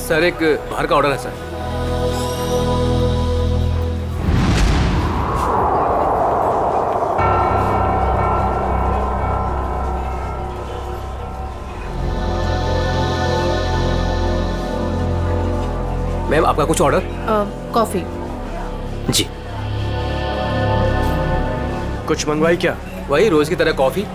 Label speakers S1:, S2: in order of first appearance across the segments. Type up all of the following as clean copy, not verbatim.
S1: Sir एक बाहर का ऑर्डर है सर। मैम आपका कुछ ऑर्डर?
S2: कॉफी।
S1: जी।
S3: कुछ मंगवाई क्या?
S1: वही रोज की तरह कॉफी।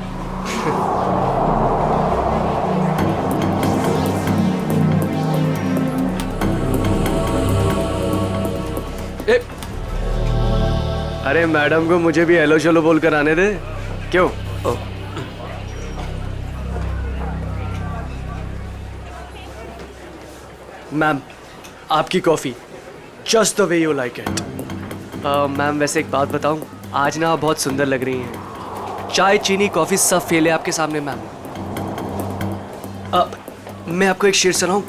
S3: अरे मैडम को मुझे भी हेलो चलो बोल कर आने दे। क्यों? मैम आपकी coffee just the way you like it. Ma'am वैसे एक बात बताऊं, आज ना आप बहुत सुंदर लग रही हैं। चाय चीनी कॉफी सब फेल है आपके सामने मैम। मैं आपको एक शेर सुनाऊं?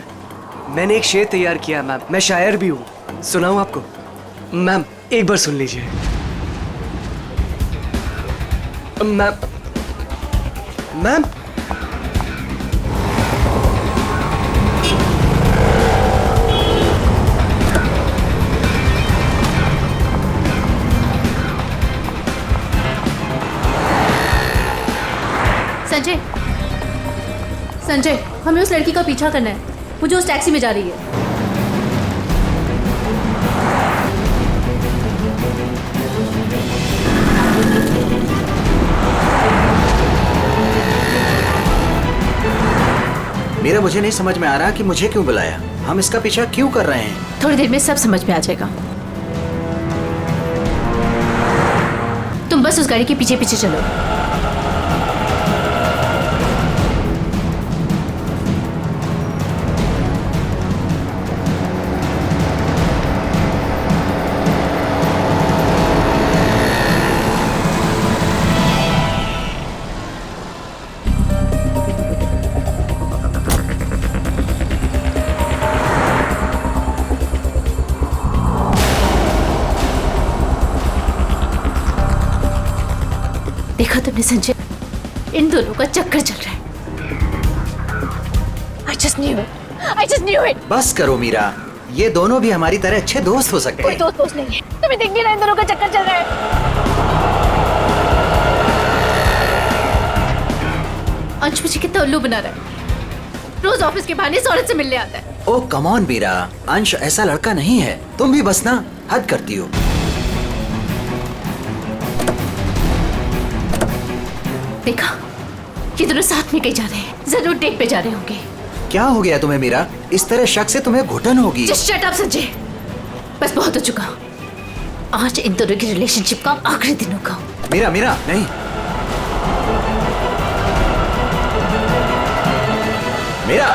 S3: मैंने एक शेर तैयार किया है मैम, मैं शायर भी हूं। सुनाऊं आपको? मैम एक बार सुन लीजिए। मैम मैम
S2: संजय, संजय, हमें उस लड़की का पीछा करना है। मुझे उस टैक्सी में जा रही है।
S4: मेरा मुझे नहीं समझ में आ रहा कि मुझे क्यों बुलाया, हम इसका पीछा क्यों कर रहे हैं।
S2: थोड़ी देर में सब समझ में आ जाएगा। तुम बस उस गाड़ी के पीछे पीछे चलो। देखा तुमने संजय, इन दोनों का चक्कर चल रहा है। I just knew it. I just knew it.
S4: बस करो मीरा, ये दोनों भी हमारी तरह अच्छे दोस्त हो सकते
S2: कोई
S4: हैं।
S2: दोस्त नहीं है, तुम्हें दिख नहीं रहा इन दोनों का चक्कर चल रहा है। अंश मुझे कितना उल्लू बना रहा है। रोज ऑफिस के बहाने इस औरत से मिलने आता है।
S4: ओ कम ऑन मीरा, अंश ऐसा लड़का नहीं है। तुम भी बस ना हद करती हो।
S2: देखा, ये दोनों साथ में कहीं जा रहे हैं। जरूर डेट पे जा रहे होंगे।
S4: क्या हो गया तुम्हें मीरा? इस तरह शक से तुम्हें घुटन होगी।
S2: Just shut up संजय, बस बहुत हो चुका। आज इन दोनों की रिलेशनशिप का आखिरी दिन होगा।
S4: मीरा मीरा नहीं, मीरा।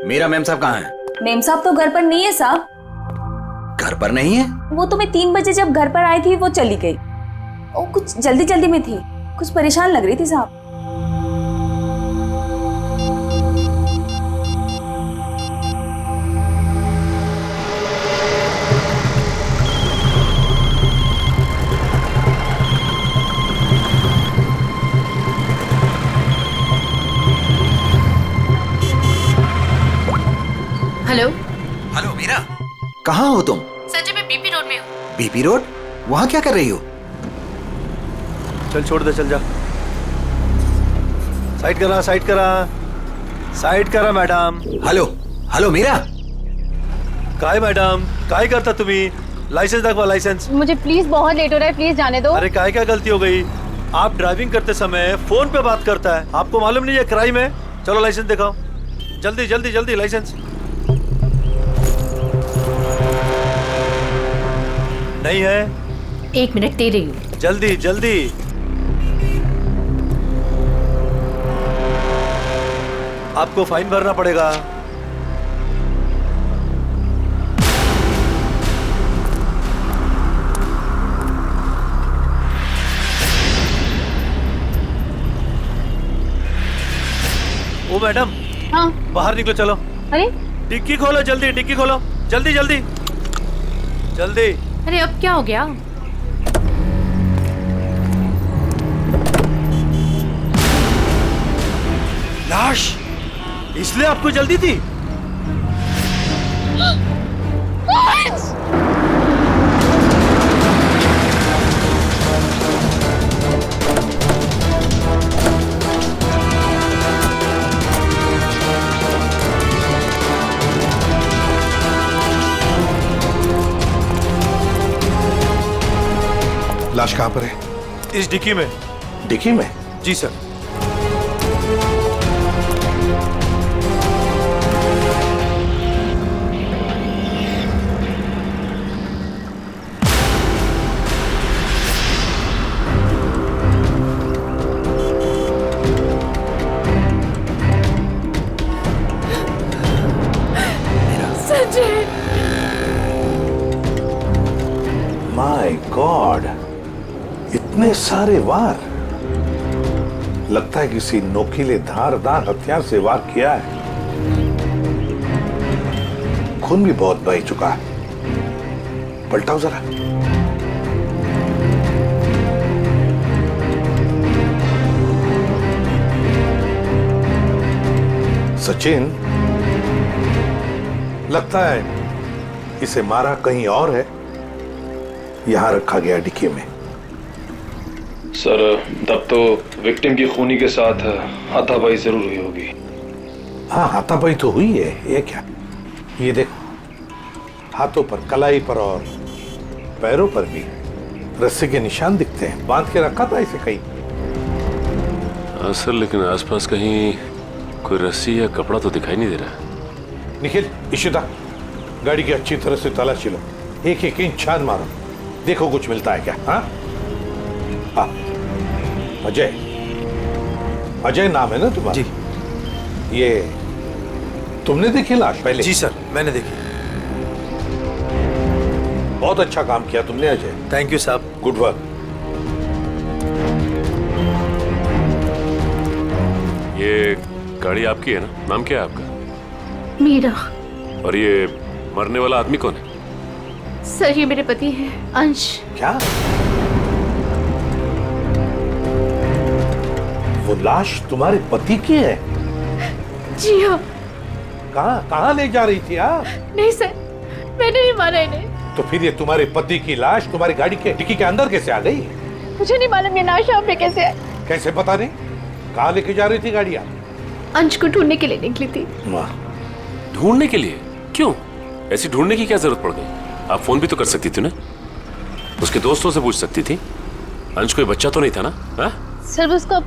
S4: मीरा मैम साहब कहाँ हैं?
S5: मेम साहब तो घर पर नहीं है साहब।
S4: घर पर नहीं है?
S5: वो तो मैं 3 बजे जब घर पर आई थी वो चली गई। वो कुछ जल्दी जल्दी में थी, कुछ परेशान लग रही थी साहब।
S2: हेलो।
S4: हेलो मीरा, कहाँ हो तुम?
S2: संजय मैं बीपी रोड में हूँ।
S4: BP road? वहाँ क्या कर रही हो?
S3: चल छोड़ दे, चल जा। साइड करा, साइड करा, साइड करा मैडम।
S4: Hello hello Meera.
S3: काय मैडम, काय करता तुम्ही? लाइसेंस दाखवा, लाइसेंस।
S5: मुझे प्लीज बहुत लेट हो रहा है, प्लीज जाने दो।
S3: अरे काय क्या गलती हो गई? आप ड्राइविंग करते समय फोन पे बात करता है, आपको मालूम नहीं है क्राइम है? चलो लाइसेंस दिखाओ, जल्दी जल्दी जल्दी लाइसेंस। नहीं है?
S2: 1 मिनट दे रही हूँ।
S3: जल्दी जल्दी। आपको फाइन भरना पड़ेगा।
S6: ओ मैडम,
S5: हाँ।
S6: बाहर निकलो, चलो।
S5: अरे
S6: डिक्की खोलो, जल्दी डिक्की खोलो, जल्दी जल्दी जल्दी।
S2: अरे अब क्या हो गया?
S6: लाश, इसलिए आपको जल्दी थी?
S7: लाश कहाँ पर है?
S6: इस डिक्की में।
S7: डिक्की में?
S6: जी सर।
S7: माय गॉड, इतने सारे वार। लगता है किसी नोकीले धारदार हथियार से वार किया है। खून भी बहुत बह चुका है। पलटाओ जरा। सचिन, लगता है इसे मारा कहीं और है, यहां रखा गया डिक्की में।
S8: सर, तब तो विक्टिम की खूनी के साथ हाथापाई जरूर हुई होगी।
S7: हाँ, हाथापाई तो हुई है। ये क्या? ये देखो, हाथों पर, कलाई पर और पैरों पर भी रस्से के निशान दिखते हैं। बांध के रखा था इसे कहीं।
S9: हाँ सर, लेकिन आसपास कहीं कोई रस्सी या कपड़ा तो दिखाई नहीं दे रहा।
S7: निखिल, इशिता, गाड़ी की अच्छी तरह से तलाशी लो। एक एक इंच छान मारो, देखो कुछ मिलता है क्या। हाँ हाँ। अजय, अजय नाम है ना तुम्हारा?
S6: जी।
S7: ये तुमने देखी लाश पहले?
S6: जी सर, मैंने देखी।
S7: बहुत अच्छा काम किया तुमने अजय।
S6: थैंक यू साहब।
S7: Good work.
S9: ये गाड़ी आपकी है ना? नाम क्या है आपका?
S2: मीरा।
S9: और ये मरने वाला आदमी कौन है?
S2: सर, ये मेरे पति हैं, अंश।
S7: क्या? वो लाश तुम्हारे पति की है?
S2: जी हाँ।
S7: कहाँ कहाँ ले जा रही थी आप?
S2: नहीं सर, मैंने नहीं मारा इन्हें।
S7: तो फिर ये तुम्हारे पति की लाश तुम्हारी गाड़ी के डिक्की के अंदर कैसे आ गई?
S2: मुझे नहीं मालूम ये लाश यहाँ पे कैसे है।
S7: कैसे पता नहीं? कहाँ लेके जा रही थी गाड़ी आप?
S2: अंश को ढूंढने के लिए निकली थी।
S7: वाह।
S9: ढूंढने के लिए? क्यों? ऐसी ढूंढने की क्या जरूरत पड़ गई? आप फोन भी तो कर सकती थी ना, उसके दोस्तों से पूछ सकती थी। अंश कोई बच्चा तो नहीं था ना? हा?
S2: सर, उसका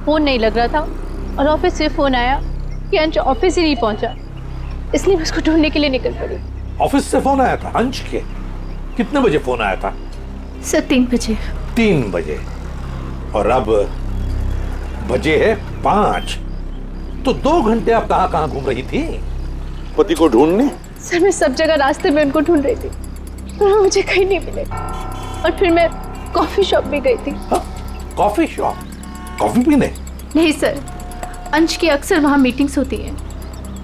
S2: फोन नहीं लग रहा था और ऑफिस से फोन आया कि अंश ऑफिस ही नहीं पहुंचा, इसलिए मैं उसको ढूंढने के लिए निकल पड़ी।
S7: ऑफिस से फोन आया था अंश के? कितने बजे फोन आया था?
S2: सर, 3 बजे।
S7: 3 बजे। और अब बजे है 5। तो 2 घंटे आप कहाँ कहाँ घूम रही थी पति को ढूंढने?
S2: सर, मैं सब जगह रास्ते में उनको ढूंढ रही थी, पर वो मुझे कहीं नहीं मिले। और फिर मैं कॉफी शॉप भी गई थी।
S7: Coffee shop? कॉफी पीने?
S2: नहीं सर, अंश की अक्सर वहाँ मीटिंग्स होती हैं।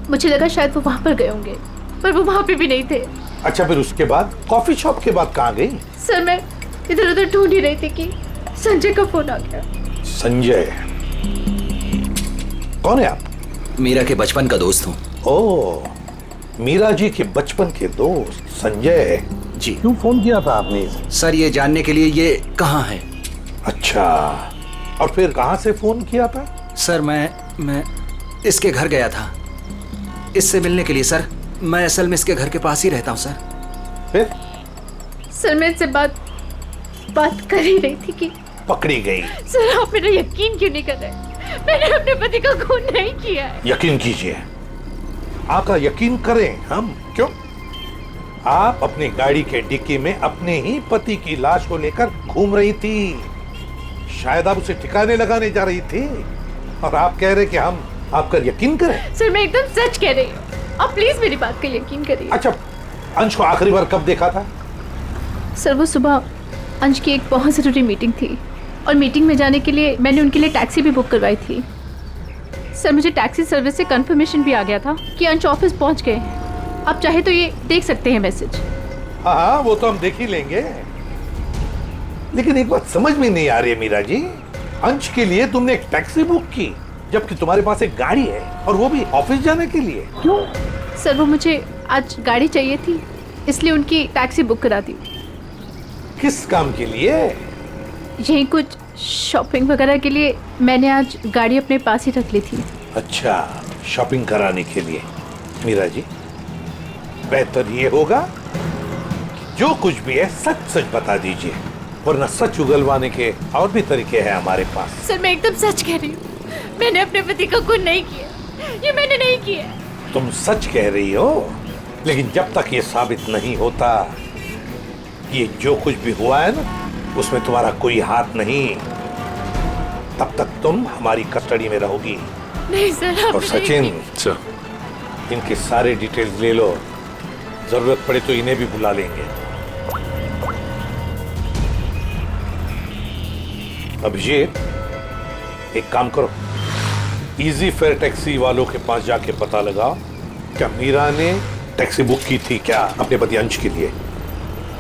S2: मुझे लगा शायद वो वहाँ पर गए होंगे, पर वो वहाँ पे भी नहीं थे।
S7: अच्छा, फिर उसके बाद कॉफी शॉप के बाद कहाँ गई?
S2: सर, मैं इधर उधर ढूंढ ही रही थी कि संजय का फोन आ गया।
S7: संजय? कौन है आप?
S4: मीरा के बचपन का दोस्त हूँ।
S7: ओह, मीरा जी के बचपन के दोस्त संजय
S4: जी।
S7: क्यों फोन किया था आपने?
S4: सर, ये जानने के लिए ये कहाँ है।
S7: अच्छा, और फिर कहाँ से फोन किया था?
S4: सर, मैं इसके घर गया था इससे मिलने के लिए। सर, मैं असल में इसके घर के पास ही रहता हूँ सर।
S7: फिर?
S2: सर, मैं इनसे बात कर ही रही थी कि
S7: पकड़ी गई।
S2: सर, आप मेरा यकीन क्यों नहीं कर रहे? मैंने अपने पति का खून नहीं किया है।
S7: यकीन कीजिए, आपका यकीन करें हम? क्यों? आप अपनी गाड़ी के डिक्की में अपने ही पति की लाश को लेकर घूम रही थी। शायद आप उसे ठिकाने लगाने जा रही थी, और आप कह रहे कि हम आपका यकीन करें?
S2: सर, मैं एकदम सच कह रही हूँ, आप प्लीज मेरी बात का यकीन करिए।
S7: अच्छा, अंश को आखिरी बार कब देखा था?
S2: सर, वो सुबह अंश की एक बहुत ज़रूरी मीटिंग थी, और मीटिंग में जाने के लिए मैंने उनके लिए टैक्सी भी बुक करवाई थी। सर मुझे टैक्सी सर्विस से कंफर्मेशन भी आ गया था कि अंश ऑफिस पहुंच गए हैं। आप चाहे तो ये देख सकते हैं मैसेज।
S7: हाँ हाँ, वो तो हम देख ही लेंगे। लेकिन एक बात समझ में नहीं आ रही है मीरा जी, अंश के लिए तुमने एक टैक्सी बुक की जबकि तुम्हारे पास एक गाड़ी है, और वो भी ऑफिस जाने के लिए। क्यों?
S2: सर वो मुझे आज गाड़ी चाहिए थी, इसलिए उनकी टैक्सी बुक करा दी।
S7: किस काम के लिए?
S2: यही कुछ शॉपिंग वगैरह के लिए मैंने आज गाड़ी अपने पास ही रख ली थी।
S7: अच्छा, शॉपिंग कराने के लिए। मीरा जी, बेहतर ये होगा कि जो कुछ भी है सच सच बता दीजिए, वरना सच उगलवाने के और भी तरीके हैं हमारे पास।
S2: सर मैं एकदम सच कह रही हूँ, मैंने अपने पति का खून नहीं किया, ये मैंने नहीं किया।
S7: तुम सच कह रही हो, लेकिन जब तक ये साबित नहीं होता ये जो कुछ भी हुआ है ना, उसमें तुम्हारा कोई हाथ नहीं, तब तक तुम हमारी कस्टडी में रहोगी।
S2: नहीं सर।
S7: और सचिन,
S9: सर,
S7: इनके सारे डिटेल्स ले लो, जरूरत पड़े तो इन्हें भी बुला लेंगे। अभिषेक, एक काम करो, इजी फेयर टैक्सी वालों के पास जाके पता लगाओ क्या मीरा ने टैक्सी बुक की थी क्या अपने पति अंश के लिए,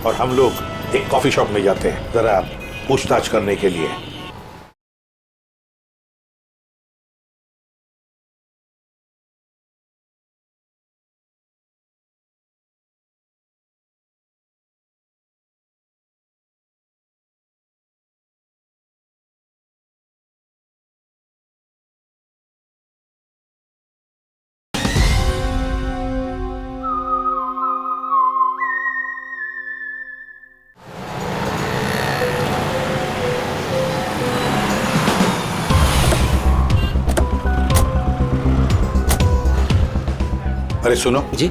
S7: और हम लोग एक कॉफी शॉप में जाते हैं जरा पूछताछ करने के लिए। अरे सुनो
S1: जी।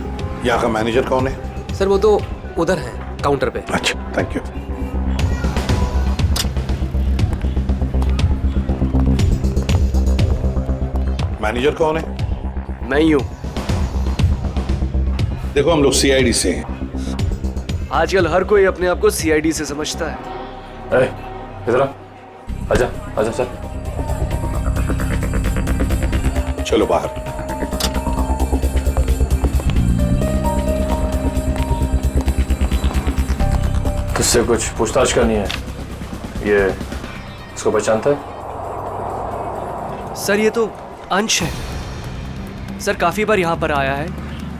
S7: यहाँ का मैनेजर कौन है?
S1: सर वो तो उधर है काउंटर पे।
S7: अच्छा, थैंक यू। मैनेजर कौन है?
S3: मैं ही हूँ।
S7: देखो हम लोग सीआईडी से हैं।
S3: आजकल हर कोई अपने आप को सीआईडी से समझता है।
S8: इधर आ, आजा आजा सर।
S7: चलो बाहर।
S8: किससे कुछ पूछताछ करनी है? ये इसको पहचानता है?
S3: सर ये तो अंश है। सर काफी बार यहाँ पर आया है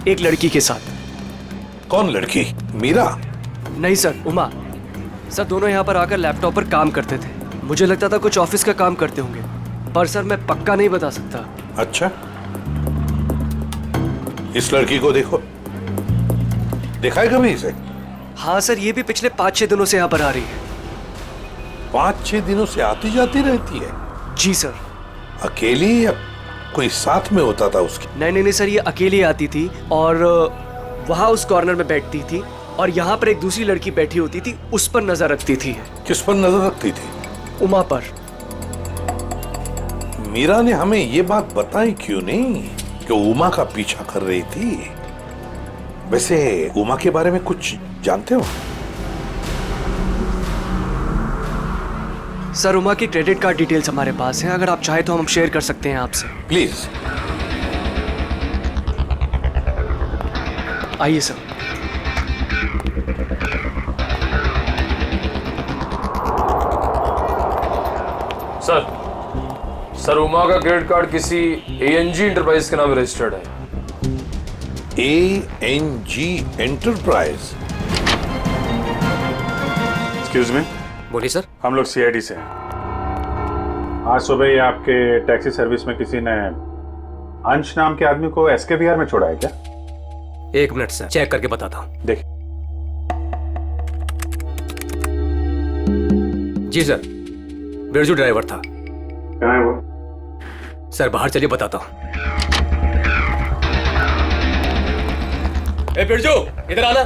S3: एक लड़की के साथ।
S7: कौन लड़की? मीरा?
S3: नहीं सर, उमा। सर दोनों यहाँ पर आकर लैपटॉप पर काम करते थे। मुझे लगता था कुछ ऑफिस का काम करते होंगे, पर सर मैं पक्का नहीं बता सकता।
S7: अच्छा, इस लड़की को देखो, देखा है कभी इसे?
S3: हाँ सर, ये भी पिछले 5-6 दिनों से यहाँ पर आ रही है।
S7: 5-6 दिनों से आती जाती रहती है?
S3: जी सर।
S7: अकेली या कोई साथ में होता था उसके?
S3: नहीं सर, ये अकेली आती थी और वहाँ उस कॉर्नर में बैठती थी, और यहाँ पर एक दूसरी लड़की बैठी होती थी, उस पर नजर रखती थी।
S7: किस पर नजर रखती थी?
S3: उमा पर।
S7: मीरा ने हमें ये बात बताई क्यों नहीं कि उमा का पीछा कर रही थी? वैसे उमा के बारे में कुछ जानते हो?
S3: सर उमा की क्रेडिट कार्ड डिटेल्स हमारे पास हैं, अगर आप चाहे तो हम शेयर कर सकते हैं आपसे।
S7: प्लीज।
S3: आइए सर।
S8: सर उमा का क्रेडिट कार्ड किसी एएनजी एंटरप्राइज के नाम रजिस्टर्ड है।
S7: एएनजी एंटरप्राइज?
S10: Excuse me.
S1: बोलिए सर।
S10: हम लोग सीआईडी से हैं। आज सुबह ही आपके टैक्सी सर्विस में किसी ने अंश नाम के आदमी को एसके विहार में छोड़ा है क्या?
S1: 1 मिनट सर, चेक करके बताता हूँ।
S10: देखिए।
S1: जी सर, बिरजू ड्राइवर था।
S10: कहाँ है वो?
S1: सर बाहर चलिए, बताता हूँ। ए बिरजू, इधर आना।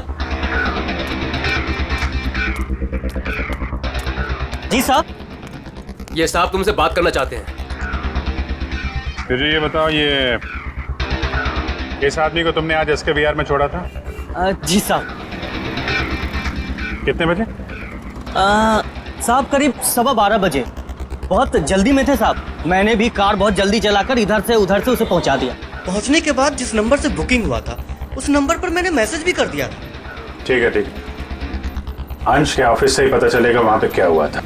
S11: जी साहब।
S1: ये साहब तुमसे बात करना चाहते हैं।
S10: फिर ये बताओ, ये किस आदमी को तुमने आज एसके विहार में छोड़ा था?
S11: जी साहब।
S10: कितने बजे?
S11: साहब करीब 12:15 बजे। बहुत जल्दी में थे साहब। मैंने भी कार बहुत जल्दी चलाकर इधर से उधर से उसे पहुंचा दिया। पहुंचने के बाद जिस नंबर से बुकिंग हुआ था उस नंबर पर मैंने मैसेज भी कर दिया था।
S10: ठीक है ठीक है, अंश के ऑफिस से ही पता चलेगा वहां पे क्या हुआ था।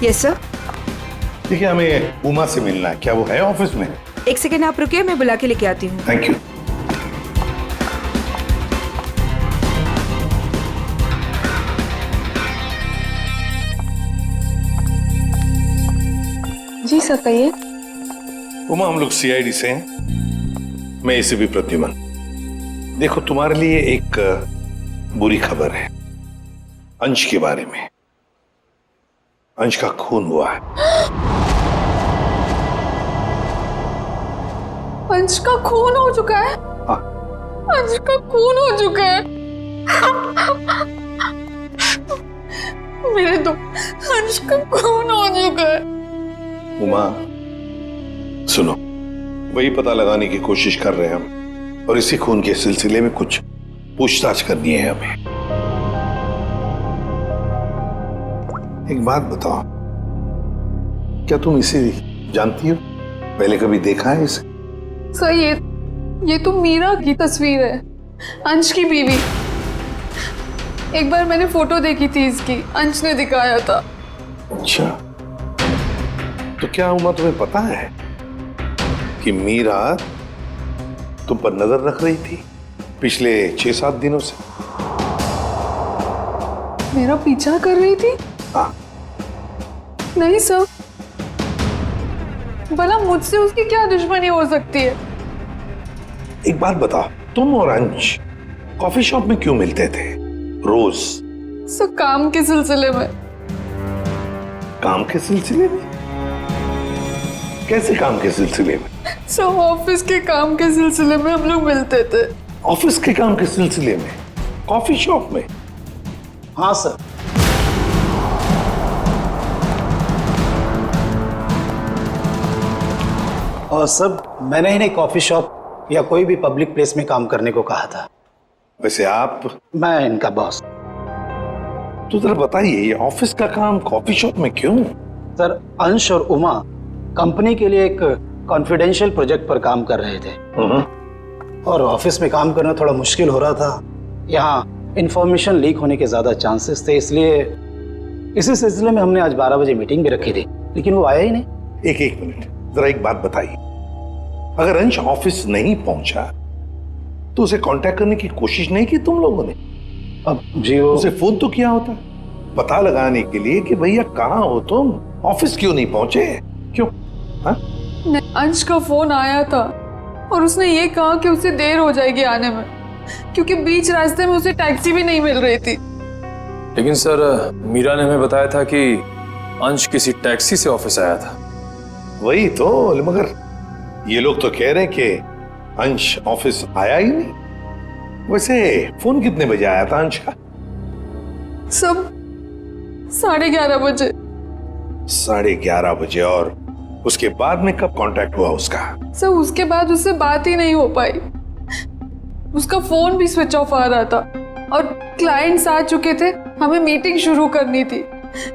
S12: Yes sir.
S7: देखिए, हमें उमा से मिलना है। क्या वो है ऑफिस में?
S12: एक सेकेंड आप रुकिए, मैं बुला के लेके आती हूँ।
S7: Thank you.
S2: जी सर कहिए।
S7: उमा, हम लोग सीआईडी से हैं। मैं एसीपी प्रद्युमन। देखो, तुम्हारे लिए एक बुरी खबर है अंश के बारे में। अंश का खून हुआ है।
S2: अंश का खून हो चुका है?
S7: हाँ।
S2: अंश का खून हो चुका है। मेरे तो अंश का खून हो चुका है।
S7: उमा सुनो, वही पता लगाने की कोशिश कर रहे हैं हम, और इसी खून के सिलसिले में कुछ पूछताछ करनी है हमें। एक बात बताओ, क्या तुम इसे जानती हो? पहले कभी देखा है इसे?
S2: सर ये तो मीरा की तस्वीर है, अंश की बीवी। एक बार मैंने फोटो देखी थी इसकी, अंश ने दिखाया था।
S7: अच्छा, तो क्या उमा तुम्हें पता है कि मीरा तुम पर नजर रख रही थी पिछले 6-7 दिनों से?
S2: मेरा पीछा कर रही थी?
S7: हाँ।
S2: नहीं सर, भला मुझसे उसकी क्या दुश्मनी हो सकती है?
S7: एक बात बताओ, तुम और अंश कॉफी शॉप में क्यों मिलते थे रोज?
S2: सर काम के सिलसिले में।
S7: काम के सिलसिले में? कैसे काम के सिलसिले में?
S2: सर ऑफिस के काम के सिलसिले में हम लोग मिलते थे।
S7: ऑफिस के काम के सिलसिले में कॉफी शॉप में?
S11: हाँ सर।
S13: और सब मैंने इन्हें कॉफी शॉप या कोई भी पब्लिक प्लेस में काम करने को कहा था।
S7: वैसे आप?
S13: मैं इनका बॉस।
S7: तो जरा बताइए, ये ऑफिस का काम कॉफी शॉप में क्यों?
S13: सर, अंश और उमा कंपनी के लिए एक कॉन्फिडेंशियल प्रोजेक्ट पर काम कर रहे थे, और ऑफिस में काम करना थोड़ा मुश्किल हो रहा था। यहाँ इंफॉर्मेशन लीक होने के ज्यादा चांसेस थे, इसलिए इसी सिलसिले में हमने आज 12 बजे मीटिंग भी रखी थी, लेकिन वो आया ही नहीं।
S7: एक मिनट, जरा एक बात बताइए, अगर अंश ऑफिस नहीं पहुंचा तो उसे कांटेक्ट करने की कोशिश नहीं की तुम लोगों ने?
S13: अब जी वो
S7: उसे फोन तो किया होता पता लगाने के लिए कि भैया कहाँ हो तुम, ऑफिस क्यों नहीं पहुंचे? क्यों? हाँ?
S2: अंश का फोन आया था और उसने ये कहा कि उसे देर हो जाएगी आने में, क्योंकि बीच रास्ते में उसे टैक्सी भी नहीं मिल रही थी।
S8: लेकिन सर, मीरा ने हमें बताया था कि अंश किसी टैक्सी से ऑफिस आया था।
S7: वही तो, मगर ये लोग तो कह रहे हैं कि अंश ऑफिस आया ही नहीं। वैसे फोन कितने बजे आया था अंश का?
S2: सब 11:30 बजे।
S7: 11:30 बजे? और उसके बाद में कब कांटेक्ट हुआ उसका?
S2: सर उसके बाद उससे बात ही नहीं हो पाई, उसका फोन भी स्विच ऑफ आ रहा था, और क्लाइंट्स आ चुके थे, हमें मीटिंग शुरू करनी थी,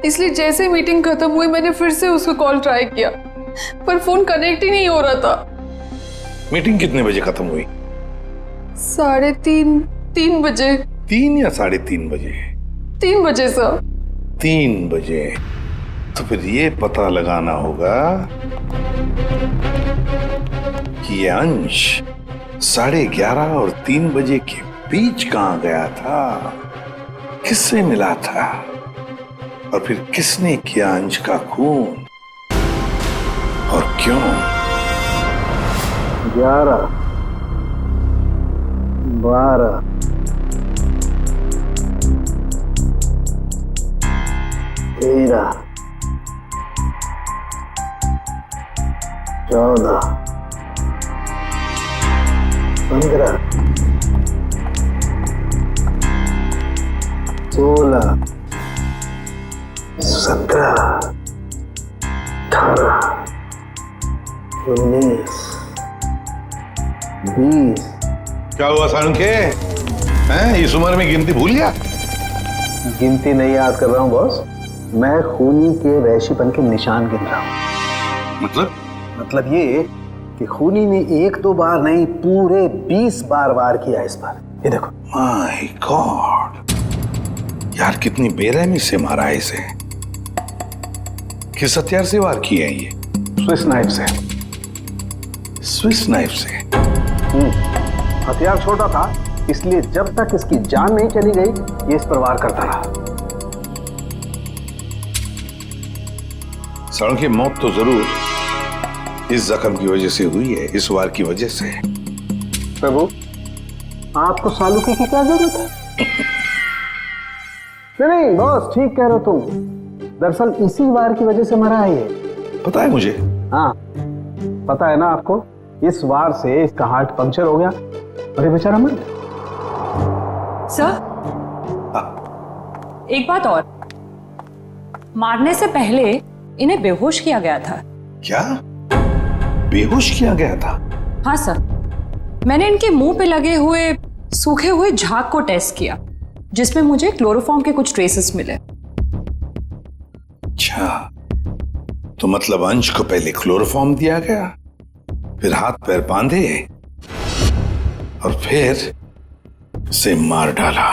S2: इसलिए जैसे मीटिंग खत्म हुई मैंने फिर से उसको कॉल ट्राई किया, पर फोन कनेक्ट ही नहीं हो रहा था।
S7: मीटिंग कितने बजे खत्म हुई?
S2: 3:30 बजे।
S7: 3 या 3:30 बजे?
S2: 3 बजे सर।
S7: 3 बजे? तो फिर ये पता लगाना होगा कि ये अंश 11:30 और 3 बजे के बीच कहां गया था, किससे मिला था, और फिर किसने किया अंश का खून, और क्यों?
S13: 11, 12, 13, 14, 15, 16, 17, 18, 19, 20।
S7: क्या हुआ साळुंखे? हैं, इस उम्र में गिनती भूल गया?
S13: गिनती नहीं याद कर रहा हूँ बॉस, मैं खूनी के वैश्यपन के निशान गिन रहा हूँ। मतलब ये कि खूनी ने 1-2 बार नहीं, पूरे 20 बार वार किया इस पर। ये देखो।
S7: माय गॉड, यार कितनी बेरहमी से मारा है इसे। किस हथियार से वार किए हैं ये?
S13: स्विस नाइफ से।
S7: स्विस नाइफ से?
S13: हथियार छोटा था, इसलिए जब तक इसकी जान नहीं चली गई ये इस पर वार करता रहा।
S7: साळुंखे की मौत तो जरूर इस जख्म की वजह से हुई है, इस वार की वजह से।
S13: प्रभु, आपको सालुके की क्या जरूरत है? नहीं बॉस, ठीक कह रहे हो तुम। दरअसल इसी वार की वजह से मरा है ये।
S7: पता है मुझे।
S13: हाँ, पता है ना आपको। इस वार से इसका हार्ट पंक्चर हो गया और ये बेचारा मर गया।
S14: सर, एक बात और, मारने से पहले इन्हें बेहोश किया गया था।
S7: क्या? बेहोश किया गया था?
S14: हाँ सर, मैंने इनके मुंह पे लगे हुए सूखे हुए झाग को टेस्ट किया, जिसमें मुझे क्लोरोफॉर्म के कुछ ट्रेसेस मिले।
S7: अच्छा, तो मतलब अंश को पहले क्लोरोफॉर्म दिया गया, फिर हाथ पैर बांधे और फिर से मार डाला।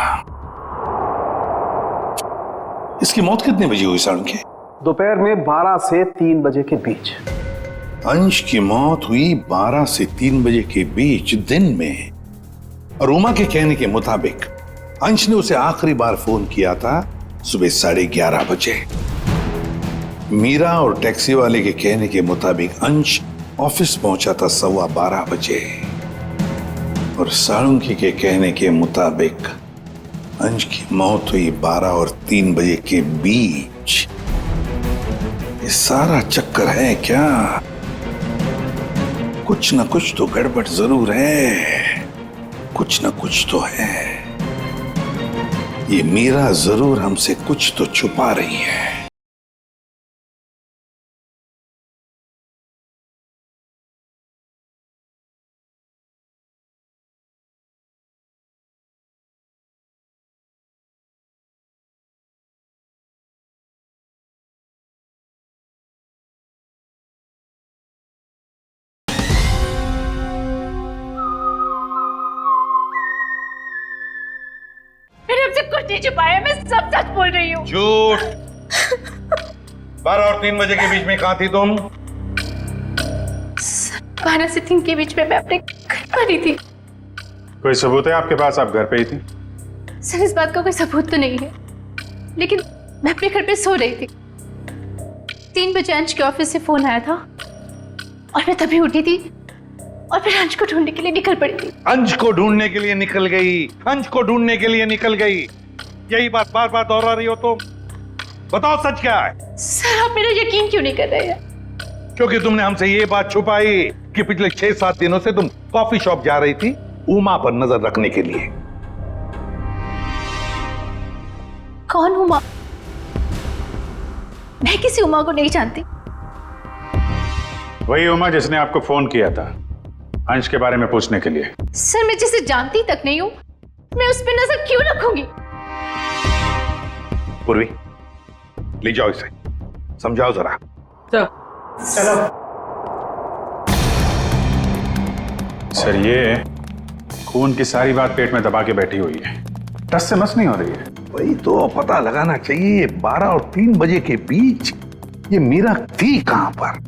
S7: इसकी मौत कितने बजे हुई साळुंखे?
S13: दोपहर में 12 से 3 बजे के बीच।
S7: अंश की मौत हुई 12 से 3 बजे के बीच दिन में, और उमा के कहने के मुताबिक अंश ने उसे आखिरी बार फोन किया था सुबह 11:30 बजे। मीरा और टैक्सी वाले के कहने के मुताबिक अंश ऑफिस पहुंचा था 12:15 बजे, और साळुंखे के कहने के मुताबिक अंश की मौत हुई 12 और 3 बजे के बीच। ये सारा चक्कर है क्या? कुछ ना कुछ तो गड़बड़ जरूर है, कुछ ना कुछ तो है। ये मीरा जरूर हमसे कुछ तो छुपा रही है।
S5: कुछ नहीं छुपाया, मैं सब सच बोल रही हूँ।
S7: झूठ। 12 और 3 बजे के बीच में कहाँ थी तुम?
S5: 12 से 3 के बीच में मैं अपने घर पर ही थी।
S10: कोई सबूत है आपके पास, आप घर पे ही थी?
S5: सर, इस बात का कोई सबूत तो नहीं है, लेकिन मैं अपने घर पे सो रही थी। 3 बजे अंश के ऑफिस से फोन आया था और मैं तभी उठी थी और फिर अंश को ढूंढने के लिए निकल पड़ी थी।
S7: अंश को ढूंढने के लिए निकल गई, अंश को ढूंढने के लिए निकल गई, यही बात बार बार दोहरा रही हो तुम। बताओ सच क्या है?
S5: सर, आप मेरा यकीन क्यों नहीं कर रहे हैं?
S7: क्योंकि तुमने हमसे ये बात छुपाई कि पिछले 6-7 दिनों से तुम कॉफी शॉप जा रही थी उमा पर नजर रखने के लिए।
S5: कौन उमा? मैं किसी उमा को नहीं जानती।
S10: वही उमा जिसने आपको फोन किया था अंश के बारे में पूछने के लिए।
S5: सर, मैं जिसे जानती तक नहीं हूं, मैं उस पर नजर क्यों रखूंगी?
S7: पूर्वी, ले जाओ इसे, समझाओ जरा।
S2: चलो।
S10: सर, ये खून की सारी बात पेट में दबा के बैठी हुई है, टस से मस नहीं हो रही है।
S7: वही तो पता लगाना चाहिए, 12 और 3 बजे के बीच ये मीरा थी कहां पर?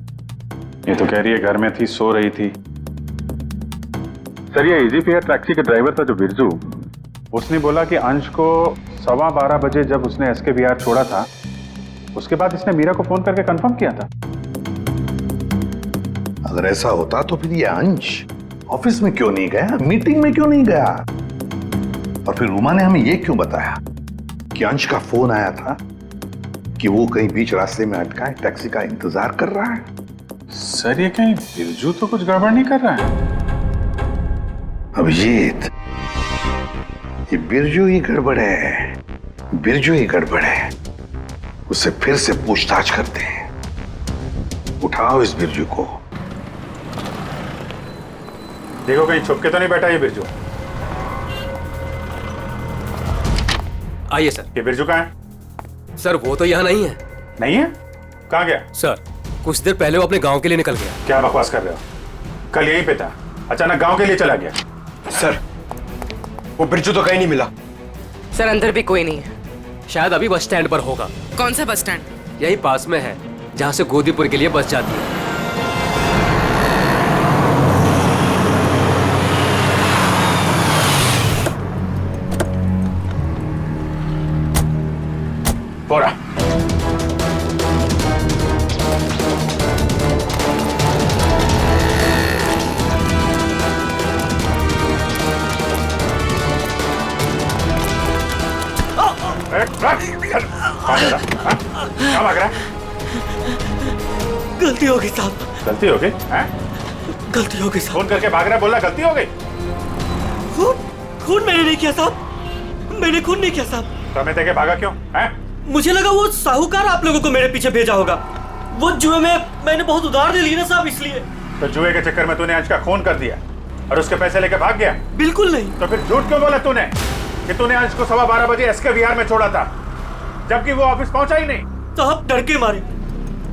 S10: ये तो कह रही है घर में थी, सो रही थी। सर, ये इजी फेयर टैक्सी का ड्राइवर था जो बिरजू, उसने बोला कि अंश को 12:15 बजे जब उसने एसके बिहार छोड़ा था, उसके बाद इसने मीरा को फोन करके कंफर्म किया था।
S7: अगर ऐसा होता तो फिर ये अंश ऑफिस में क्यों नहीं गया, मीटिंग में क्यों नहीं गया? और फिर उमा ने हमें ये क्यों बताया कि अंश का फोन आया था कि वो कहीं बीच रास्ते में अटका है, टैक्सी का इंतजार कर रहा है?
S10: सर, ये कहीं बिरजू तो कुछ गड़बड़ नहीं कर रहा है?
S7: अभिजीत, ये बिरजू ही गड़बड़ है, बिरजू ही गड़बड़ है। उससे फिर से पूछताछ करते हैं। उठाओ इस बिरजू को।
S10: देखो कहीं छुप के तो नहीं बैठा ये बिरजू।
S1: आइए सर।
S10: ये बिरजू कहाँ है?
S1: सर वो तो यहाँ नहीं है।
S10: नहीं है? कहाँ गया?
S1: सर कुछ देर पहले वो अपने गांव के लिए निकल गया।
S10: क्या बकवास कर रहे हो? कल यहीं पे था, अचानक गांव के लिए चला गया।
S15: सर वो बिरजू तो कहीं नहीं मिला।
S16: सर अंदर भी कोई नहीं है।
S1: शायद अभी बस स्टैंड पर होगा।
S16: कौन सा बस स्टैंड?
S1: यही पास में है जहाँ से गोदीपुर के लिए बस जाती है।
S10: बोरा क्या भाग रहा है?
S11: गलती हो गई साहब।
S10: गलती हो गई?
S11: गलती हो गई साहब।
S10: फोन करके भाग रहा है, बोला गलती हो गई।
S11: खून मैंने नहीं किया साहब, मैंने खून नहीं किया साहब।
S10: समय देके भागा क्यों?
S11: मुझे लगा वो साहूकार आप लोगों को मेरे पीछे भेजा होगा। वो जुए में मैंने बहुत उधार ले ली ना साहब, इसलिए।
S10: तो जुए के चक्कर में तूने अंश का खून कर दिया और उसके पैसे लेके भाग गया?
S11: बिल्कुल नहीं।
S10: तो फिर झूठ क्यों बोला तूने कि तूने अंश को 12:15 बजे एसके विहार में छोड़ा था, जबकि वो ऑफिस पहुंचा ही नहीं?
S11: साहब डर के मारे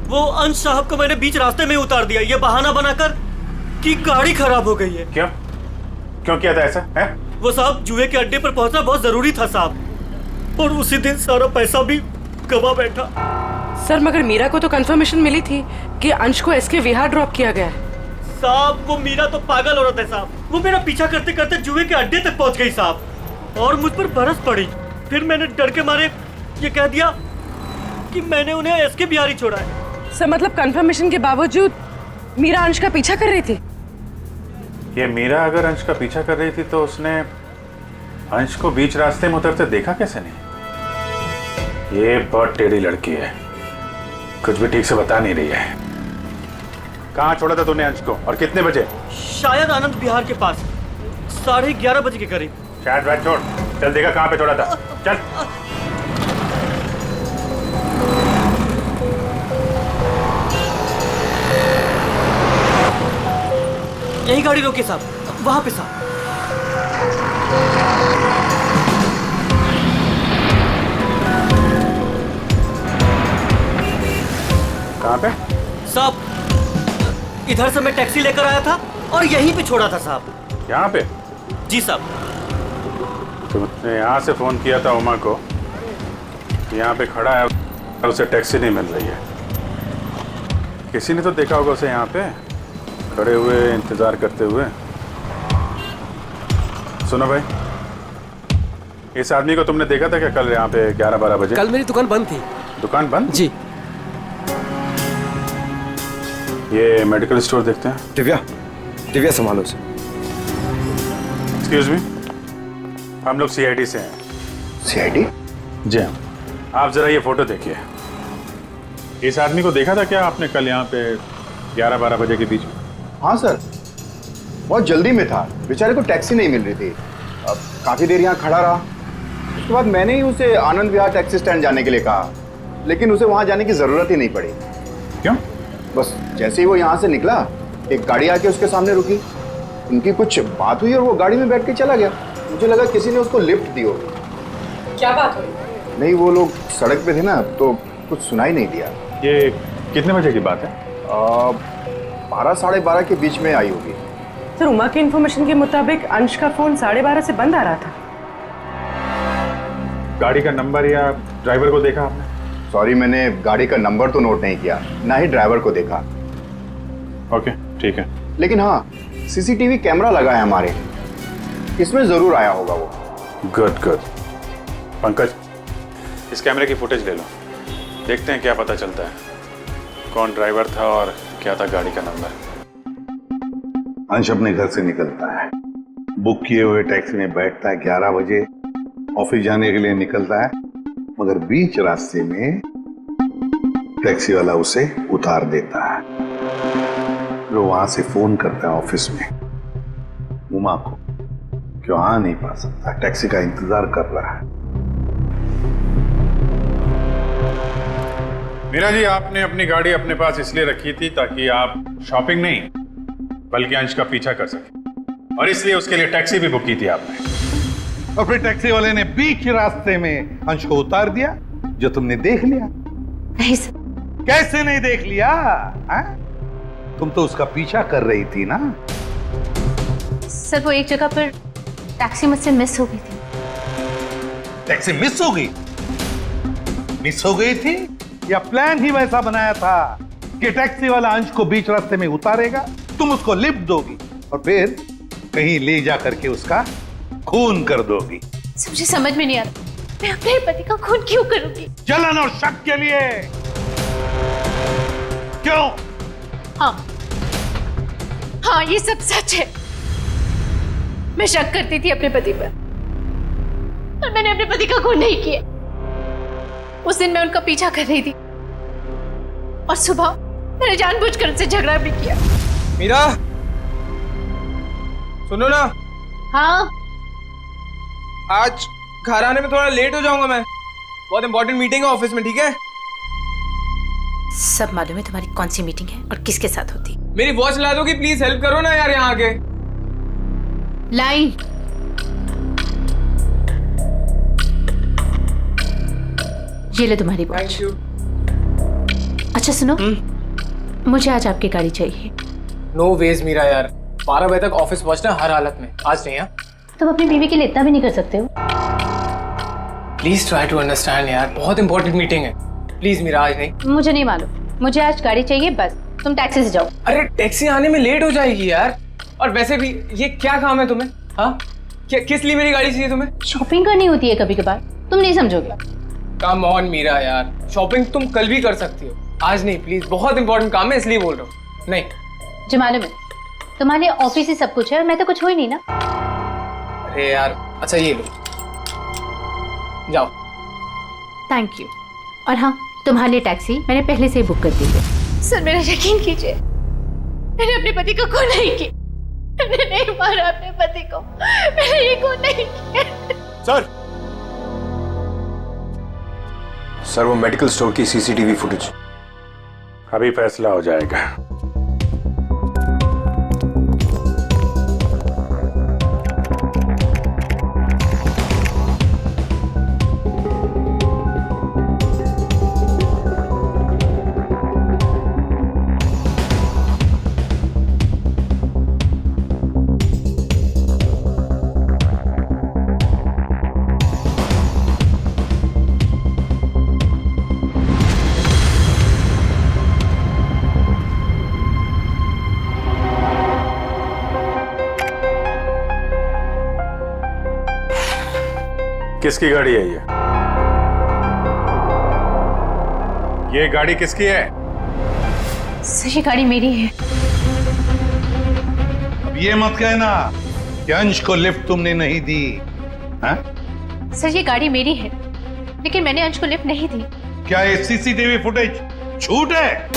S11: वो अंश साहब को मैंने बीच रास्ते में उतार दिया, ये बहाना बनाकर कि गाड़ी खराब हो गई है।
S10: क्यों क्यों किया था ऐसा है?
S11: वो साहब जुए के अड्डे पर पहुंचना बहुत जरूरी था साहब, और उसी दिन सारा पैसा भी गवा बैठा।
S16: सर मगर मीरा को तो कंफर्मेशन मिली थी कि अंश को एसके विहार ड्रॉप किया गया है।
S11: साहब वो मीरा तो पागल औरत है साहब, वो मेरा पीछा करते करते जुए के अड्डे तक पहुंच गई साहब और मुझ पर बरस पड़ी। फिर मैंने डर के मारे ये कह दिया कि मैंने उन्हें एसके बिहार ही छोड़ा है।
S16: सर मतलब कंफर्मेशन के बावजूद मीरा अंश का पीछा कर रही थी?
S10: ये मीरा अगर अंश का पीछा कर रही थी तो उसने अंश को बीच रास्ते में उतरते देखा कैसे नहीं? ये बहुत टेढ़ी लड़की है, कुछ भी ठीक से बता नहीं रही है। कहाँ छोड़ा था तूने अंश को और कितने बजे?
S11: शायद आनंद विहार के पास 11:30 बजे के करीब।
S10: शायद बात छोड़, चल देखा कहाँ पे छोड़ा था, चल।
S11: यही गाड़ी रोके साहब, वहां पे साहब।
S10: कहाँ पे?
S11: साहब इधर से मैं टैक्सी लेकर आया था और यहीं पे छोड़ा था साहब।
S10: यहाँ पे?
S11: जी साहब।
S10: तुमने यहाँ से फोन किया था उमा को, यहाँ पे खड़ा है और उसे टैक्सी नहीं मिल रही है। किसी ने तो देखा होगा उसे यहाँ पे खड़े हुए इंतजार करते हुए। सुनो भाई, इस आदमी को तुमने देखा था क्या कल यहाँ पे 11-12 बजे?
S1: कल मेरी दुकान बंद थी।
S10: दुकान बंद?
S1: जी।
S10: ये मेडिकल स्टोर देखते हैं।
S15: दिव्या संभालो उसे।
S10: एक्सक्यूज मी, हम लोग सीआईडी से हैं।
S7: सीआईडी?
S10: जी हाँ। आप जरा ये फोटो देखिए। इस आदमी को देखा था क्या आपने कल यहाँ पे 11-12 बजे के बीच में?
S15: हाँ सर, बहुत जल्दी में था, बेचारे को टैक्सी नहीं मिल रही थी। अब काफ़ी देर यहाँ खड़ा रहा, उसके बाद मैंने ही उसे आनंद विहार टैक्सी स्टैंड जाने के लिए कहा, लेकिन उसे वहाँ जाने की ज़रूरत ही नहीं पड़ी।
S10: क्यों?
S15: बस जैसे ही वो यहाँ से निकला, एक गाड़ी आके उसके सामने रुकी, उनकी कुछ बात हुई और वो गाड़ी में बैठ के चला गया। मुझे लगा किसी ने उसको लिफ्ट दी होगी।
S16: क्या बात हुई?
S15: नहीं, वो लोग सड़क पे थे ना, तो कुछ सुनाई नहीं दिया।
S10: ये कितने बजे की बात है?
S15: 12-12:30 के बीच में आई होगी।
S16: सर उमा की इन्फॉर्मेशन के मुताबिक अंश का फोन 12:30 से बंद आ रहा था।
S10: गाड़ी का नंबर या ड्राइवर को देखा आपने?
S15: सॉरी, मैंने गाड़ी का नंबर तो नोट नहीं किया, ना ही ड्राइवर को देखा।
S10: ओके ठीक है।
S15: लेकिन हाँ, सीसीटीवी कैमरा लगा है हमारे, इसमें जरूर आया होगा वो।
S10: Good good. पंकज, इस कैमरे की फुटेज ले लो, देखते हैं क्या पता चलता है, कौन ड्राइवर था और क्या था गाड़ी का नंबर।
S7: अंश अपने घर से निकलता है, बुक किए हुए टैक्सी में बैठता है, 11 बजे ऑफिस जाने के लिए निकलता है, मगर बीच रास्ते में टैक्सी वाला उसे उतार देता है। फिर वहां से फोन करता है ऑफिस में उमा को, क्यों आ नहीं पा सकता, टैक्सी का इंतजार कर रहा है।
S10: मीरा जी, आपने अपनी गाड़ी अपने पास इसलिए रखी थी ताकि आप शॉपिंग नहीं बल्कि अंश का पीछा कर सके, और इसलिए उसके लिए टैक्सी भी बुक की थी आपने।
S7: और फिर टैक्सी वाले ने बीच रास्ते में अंश को उतार दिया, जो तुमने देख लिया।
S5: नहीं सर।
S7: कैसे नहीं देख लिया? तुम तो उसका पीछा कर रही थी ना।
S5: सर वो एक जगह पर टैक्सी मुझसे मिस हो गई थी।
S7: टैक्सी मिस हो गई? मिस हो गई थी या प्लान ही वैसा बनाया था कि टैक्सी वाला अंश को बीच रास्ते में उतारेगा, तुम उसको लिफ्ट दोगी और फिर कहीं ले जा करके उसका खून कर दोगी?
S5: मुझे समझ में नहीं आ रहा, मैं अपने पति का खून क्यों करूंगी?
S7: जलन और शक के लिए। क्यों?
S5: हाँ ये सब सच है। मैं शक करती थी अपने पति पर, और मैंने अपने पति का खून नहीं किया। उस दिन मैं उनका पीछा कर रही थी और सुबह मैंने जानबूझकर उनसे झगड़ा भी किया।
S17: मीरा, सुनो ना।
S5: हाँ।
S17: आज घर आने में थोड़ा लेट हो जाऊंगा मैं, बहुत इंपॉर्टेंट मीटिंग है ऑफिस में, ठीक है?
S5: सब मालूम है तुम्हारी कौन सी मीटिंग है और किसके साथ होती।
S17: मेरी वॉच ला दोगी प्लीज? हेल्प करो ना यार यहाँ आके।
S5: लाइन। ये ले तुम्हारी वॉच। अच्छा सुनो, मुझे आज आपकी गाड़ी चाहिए।
S17: नो वेज मीरा यार, 12 बजे तक ऑफिस पहुंचना हर हालत में, आज नहीं।
S5: तुम अपनी बीवी के लिए इतना भी नहीं कर सकते हो?
S17: प्लीज ट्राई टू अंडरस्टैंड यार, बहुत इंपॉर्टेंट मीटिंग है। प्लीज मीरा, आज नहीं।
S5: मुझे नहीं मालूम, मुझे आज गाड़ी चाहिए बस। तुम टैक्सी से जाओ।
S17: अरे टैक्सी आने में लेट हो जाएगी यार, और वैसे भी ये क्या काम है तुम्हें? हाँ, किस लिए मेरी गाड़ी चाहिए तुम्हें?
S5: शॉपिंग करनी होती है कभी कभार, तुम नहीं समझोगे।
S17: कम ऑन मीरा यार, शॉपिंग तुम कल भी कर सकती हो, आज नहीं प्लीज, बहुत इंपॉर्टेंट काम है इसलिए बोल रहा हूँ। नहीं
S5: जो मालूम है तुम्हारे ऑफिस ही सब कुछ है और मैं तो कुछ हो ही नहीं ना।
S17: अरे यार, अच्छा ये लो, जाओ।
S5: Thank you. और हाँ, तुम्हारे लिए टैक्सी मैंने पहले से ही बुक कर दी है। सर मेरा यकीन कीजिए, मैंने अपने पति को खून नहीं किया, मैंने नहीं मारा अपने पति को, मैंने ये खून नहीं किया।
S10: सर वो मेडिकल स्टोर की सीसीटीवी फुटेज अभी फैसला हो जाएगा। किसकी गाड़ी है ये गाड़ी किसकी है?
S5: सर ये गाड़ी मेरी है।
S7: अब ये मत कहना कि अंश को लिफ्ट तुमने नहीं दी। हाँ?
S5: सर ये गाड़ी मेरी है, लेकिन मैंने अंश को लिफ्ट नहीं दी।
S7: क्या ये सीसीटीवी फुटेज झूठ है?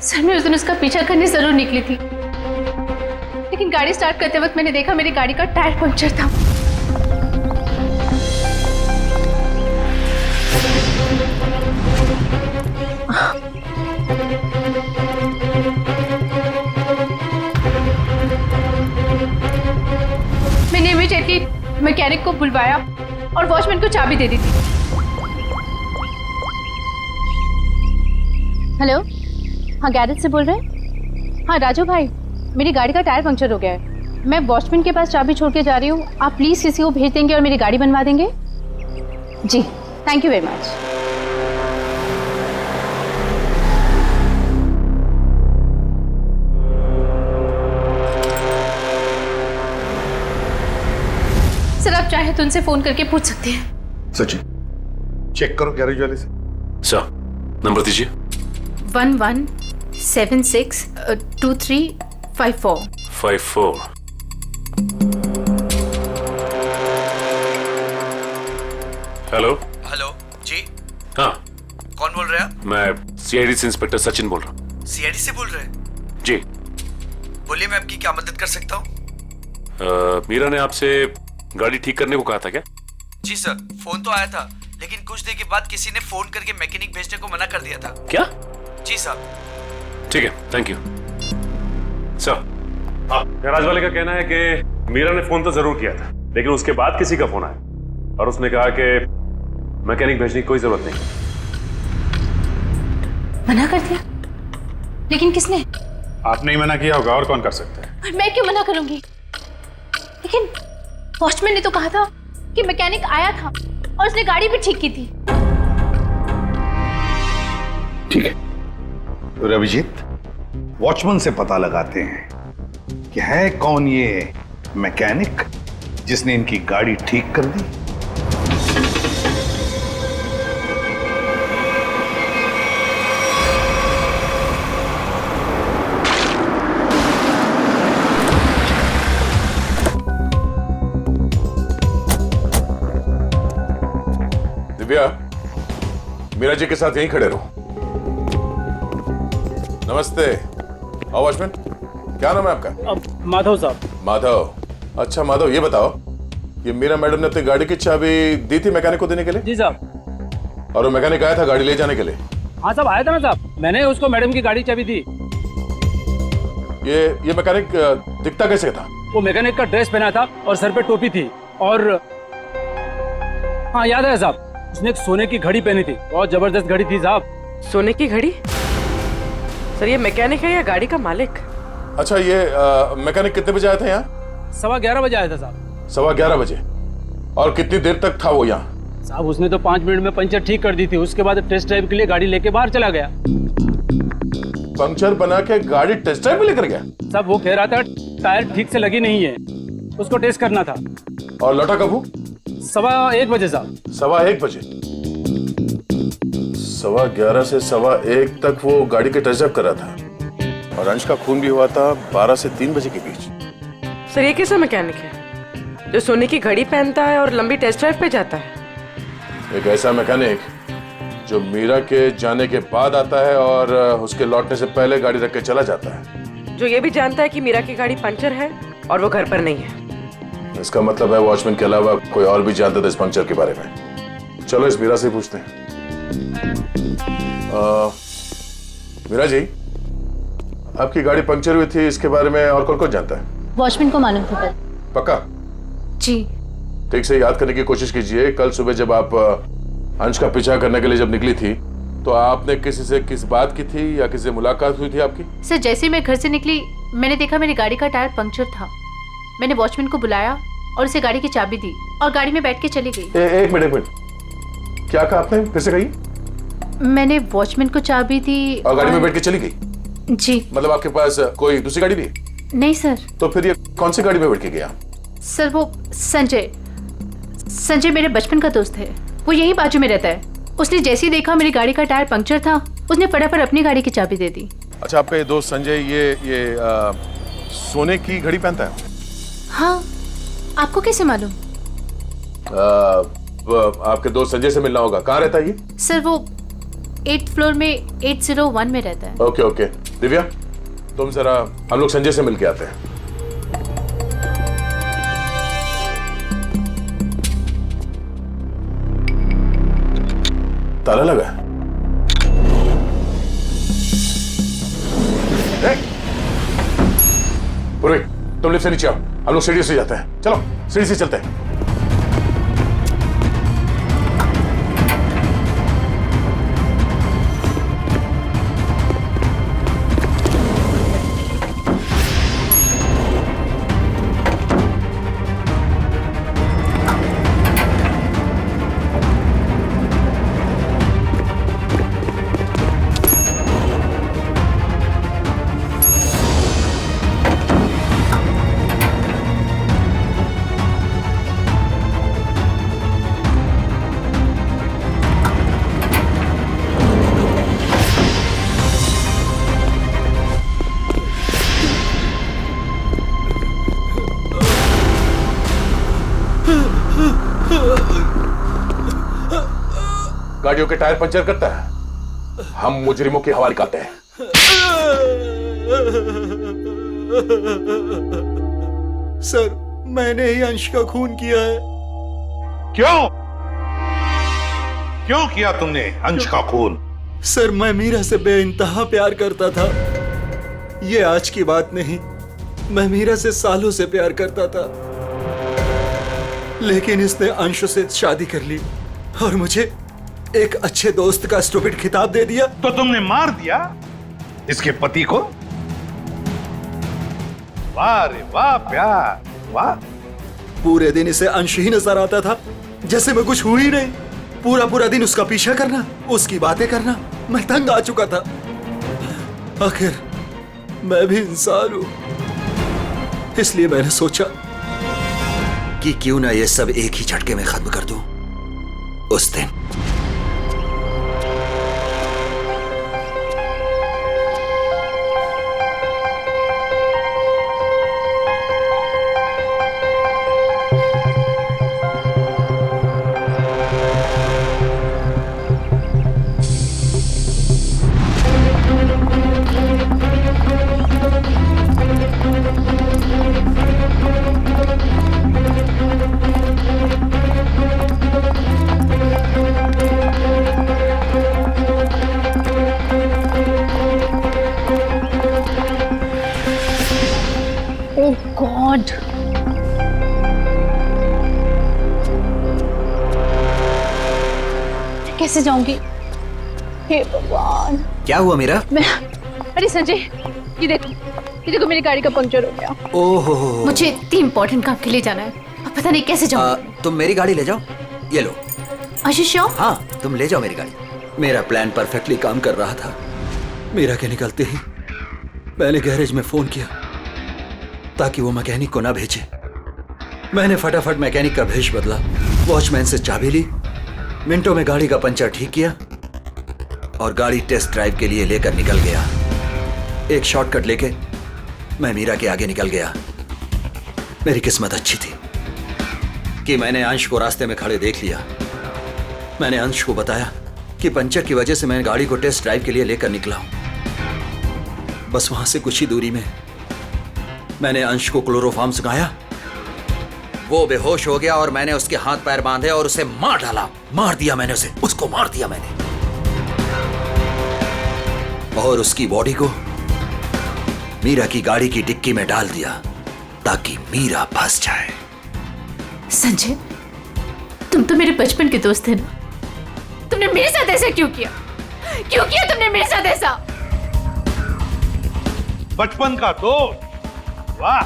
S5: सर मैं उस दिन उसका पीछा करने जरूर निकली थी, लेकिन गाड़ी स्टार्ट करते वक्त मैंने देखा मेरी गाड़ी का टायर पंक्चर था। मैंने इमीडिएटली मैकेनिक को बुलवाया और वॉचमैन को चाबी दे दी थी। हेलो, हाँ गैरेज से बोल रहे हैं? हाँ राजू भाई, मेरी गाड़ी का टायर पंक्चर हो गया है, मैं वॉचमैन के पास चाबी छोड़ के जा रही हूँ, आप प्लीज़ किसी को भेज देंगे और मेरी गाड़ी बनवा देंगे? जी thank you very much. Sir आप चाहे तो उनसे फोन करके पूछ सकते हैं।
S7: सचिन चेक करो गैरेज वाले से।
S9: सर नंबर दीजिए।
S5: 11762354।
S9: 54। हेलो।
S4: हेलो जी।
S9: हाँ,
S4: कौन बोल रहे हैं आप?
S9: मैं सीआईडी से इंस्पेक्टर सचिन बोल रहा हूँ।
S4: सीआईडी से बोल रहे हैं?
S9: जी।
S4: बोलिए, मैं आपकी क्या मदद कर सकता हूँ?
S9: मीरा ने आपसे गाड़ी ठीक करने को कहा था क्या?
S4: जी सर, फोन तो आया था, लेकिन कुछ देर के बाद किसी ने फोन करके मैकेनिक भेजने को मना कर दिया था।
S9: क्या?
S4: जी साहब।
S9: ठीक है, थैंक यू सर। गैराज वाले का कहना है कि मीरा ने फोन तो जरूर किया था, लेकिन उसके बाद किसी का फोन आया और उसने कहा कि मैकेनिक भेजने की कोई जरूरत नहीं।
S5: मना कर दिया? लेकिन किसने?
S10: आपने ही मना किया होगा, और कौन कर सकता है?
S5: और मैं क्यों मना करूंगी? लेकिन वॉचमैन ने तो कहा था कि मैकेनिक आया था और उसने गाड़ी भी ठीक की थी।
S7: ठीक है, तो रविजीत, वॉचमैन से पता लगाते हैं कि है कौन ये मैकेनिक जिसने इनकी गाड़ी ठीक कर दी।
S18: दिव्या, मीरा जी के साथ यहीं खड़े रहो। नमस्ते। आओ वॉचमैन, क्या नाम है आपका?
S19: माधव साहब।
S18: माधव, अच्छा माधव, ये बताओ, ये मीरा मैडम ने अपनी गाड़ी की चाबी दी थी मैकेनिक को देने के लिए?
S19: जी साहब।
S18: और वो मैकेनिक आया था गाड़ी ले जाने के लिए?
S19: हाँ साहब, आया था ना साहब, मैंने उसको मैडम की गाड़ी चाबी दी।
S18: ये मैकेनिक दिखता कैसे था?
S19: वो मैकेनिक का ड्रेस पहना था और सर पे टोपी थी, और हाँ याद है साहब, उसने एक सोने की घड़ी पहनी थी, बहुत जबरदस्त घड़ी थी साहब।
S16: सोने की घड़ी? सर ये मैकेनिक है या गाड़ी का मालिक?
S18: अच्छा, ये मैकेनिक कितने बजे आया था यहाँ?
S19: 11:15 बजे आया था साहब।
S18: 11:15 बजे? और कितनी देर तक था वो यहाँ?
S19: साहब उसने तो 5 मिनट में पंचर ठीक कर दी थी, उसके बाद टेस्ट ड्राइव के लिए गाड़ी लेके बाहर चला गया।
S18: पंक्चर बना के गाड़ी टेस्ट ड्राइव में लेकर गया?
S19: साहब वो कह रहा था टायर ठीक से लगी नहीं है, उसको टेस्ट करना था।
S18: और लौटा कब वो?
S19: 1:15 बजे साहब।
S18: 1:15 बजे? 11:15 से 1:15 तक वो गाड़ी के टेस्ट ड्राइव कर रहा था, और अंश का खून भी हुआ था 12 से 3 बजे के बीच।
S16: सर ये कैसा मैकेनिक है जो सोने की घड़ी पहनता है और लंबी टेस्ट ड्राइव पे जाता है?
S18: एक ऐसा मैकेनिक जो मीरा के जाने के बाद आता है और उसके लौटने से पहले गाड़ी रख के चला जाता है,
S16: जो ये भी जानता है कि मीरा की गाड़ी पंचर है और वो घर पर नहीं है।
S18: इसका मतलब है वॉचमैन के अलावा कोई और भी जानता था इस पंक्चर के बारे में। चलो इस मीरा से पूछते हैं। मीरा जी, आपकी गाड़ी पंक्चर हुई थी, इसके बारे में और कौन कौन जानता है?
S5: वॉचमैन को मालूम था कल।
S18: पक्का?
S5: जी।
S18: ठीक से याद करने की कोशिश कीजिए। कल सुबह जब आप अंश का पीछा करने के लिए जब निकली थी, तो आपने किसी से किस बात की थी या किसी से मुलाकात हुई थी आपकी?
S5: सर जैसे ही मैं घर से निकली, मैंने देखा मेरी गाड़ी का टायर पंक्चर था। मैंने वॉचमैन को बुलाया और उसे गाड़ी की चाबी दी और गाड़ी में बैठ के चली गई।
S18: एक मिनट, क्या कहा आपने? फिर से कहिए।
S5: मैंने वॉचमैन को चाबी दी
S18: और गाड़ी में बैठ के चली गई?
S5: जी।
S18: मतलब आपके पास कोई दूसरी गाड़ी भी है?
S5: नहीं सर।
S18: तो फिर ये कौन सी गाड़ी में बैठ के गया?
S5: सर वो संजय मेरे बचपन का दोस्त है, वो यही बाजू में रहता है। उसने जैसे ही देखा मेरी गाड़ी का टायर पंक्चर था, उसने फटाफट अपनी गाड़ी की चाबी दे दी।
S18: अच्छा, आपका ये दोस्त संजय ये सोने की घड़ी पहनता है?
S5: हाँ, आपको कैसे मालूम?
S18: आपके दोस्त संजय से मिलना होगा। कहाँ रहता है ये?
S5: सर वो 8th फ्लोर में 801 में रहता है।
S18: ओके। दिव्या, तुम जरा हम लोग संजय से मिलके आते हैं। ताला लगा है। पूर्वी, तुम लिफ्ट से नीचे आओ, हम लोग सीढ़ी से जाते हैं। चलो सीढ़ी से चलते हैं। गाड़ियों के टायर पंचर करता है। हम मुजरिमों के हवाले करते हैं।
S20: सर, मैंने ही अंश का खून किया है।
S7: क्यों? क्यों किया तुमने अंश का खून?
S20: सर, मैं मीरा से बेइंतहा प्यार करता था। ये आज की बात नहीं, मैं मीरा से सालों से प्यार करता था, लेकिन इसने अंश से शादी कर ली और मुझे एक अच्छे दोस्त का स्टूपिड खिताब दे दिया।
S7: तो तुमने मार दिया इसके पति को? वाह रे वाह प्यार, वाह।
S20: पूरे दिन इसे अंश ही नजर आता था, जैसे मैं कुछ हुई नहीं। पूरा पूरा दिन उसका पीछा करना, उसकी बातें करना, मैं तंग आ चुका था। आखिर मैं भी इंसान हूं, इसलिए मैंने सोचा
S4: कि क्यों ना ये सब एक ही झटके में खत्म कर दूं। उस दिन
S5: ओह गॉड, कैसे जाऊंगी? हे भगवान।
S4: क्या हुआ मीरा?
S5: अरे संजय, ये देखो मेरी गाड़ी का पंक्चर हो गया।
S4: ओहो,
S5: मुझे इतनी इंपॉर्टेंट काम के लिए जाना है, अब पता नहीं कैसे जाऊंगी।
S4: तुम मेरी गाड़ी ले जाओ, ये लो।
S5: आशीष,
S4: हाँ, तुम ले जाओ मेरी गाड़ी। मेरा प्लान परफेक्टली काम कर रहा था।
S20: मीरा के निकलते ही मैंने गैरेज में फोन किया ताकि वो मैकेनिक को ना भेजे। मैंने फटाफट मैकेनिक का भेष बदला, वॉचमैन से चाबी ली, मिनटों में गाड़ी का पंचर ठीक किया और गाड़ी टेस्ट ड्राइव के लिए लेकर निकल गया। एक शॉर्टकट लेके मैं मीरा के आगे निकल गया। मेरी किस्मत अच्छी थी कि मैंने अंश को रास्ते में खड़े देख लिया। मैंने अंश को बताया कि पंचर की वजह से मैं गाड़ी को टेस्ट ड्राइव के लिए लेकर निकला हूं। बस वहां से कुछ ही दूरी में मैंने अंश को क्लोरोफॉर्म सुखाया।
S4: वो बेहोश हो गया और मैंने उसके हाथ पैर बांधे और उसे मार डाला। मार दिया मैंने उसे, उसको मार दिया मैंने, और उसकी बॉडी को मीरा की गाड़ी की डिक्की में डाल दिया ताकि मीरा फंस जाए।
S5: संजय, तुम तो मेरे बचपन के दोस्त थे ना, तुमने मेरे साथ ऐसा क्यों किया? क्यों किया तुमने मेरे साथ ऐसा?
S7: बचपन का दोस्त, वाह।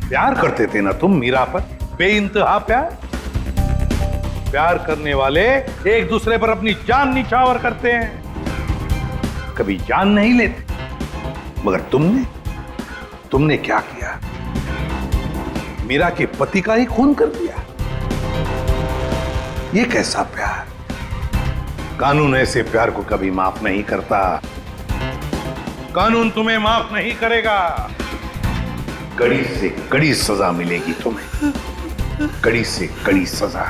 S7: प्यार करते थे ना तुम मीरा पर, बेइंतहा प्यार। प्यार करने वाले एक दूसरे पर अपनी जान निछावर करते हैं, कभी जान नहीं लेते। मगर तुमने क्या किया? मीरा के पति का ही खून कर दिया। ये कैसा प्यार? कानून ऐसे प्यार को कभी माफ नहीं करता। कानून तुम्हें माफ नहीं करेगा। कड़ी से कड़ी सजा मिलेगी तुम्हें, कड़ी से कड़ी सजा।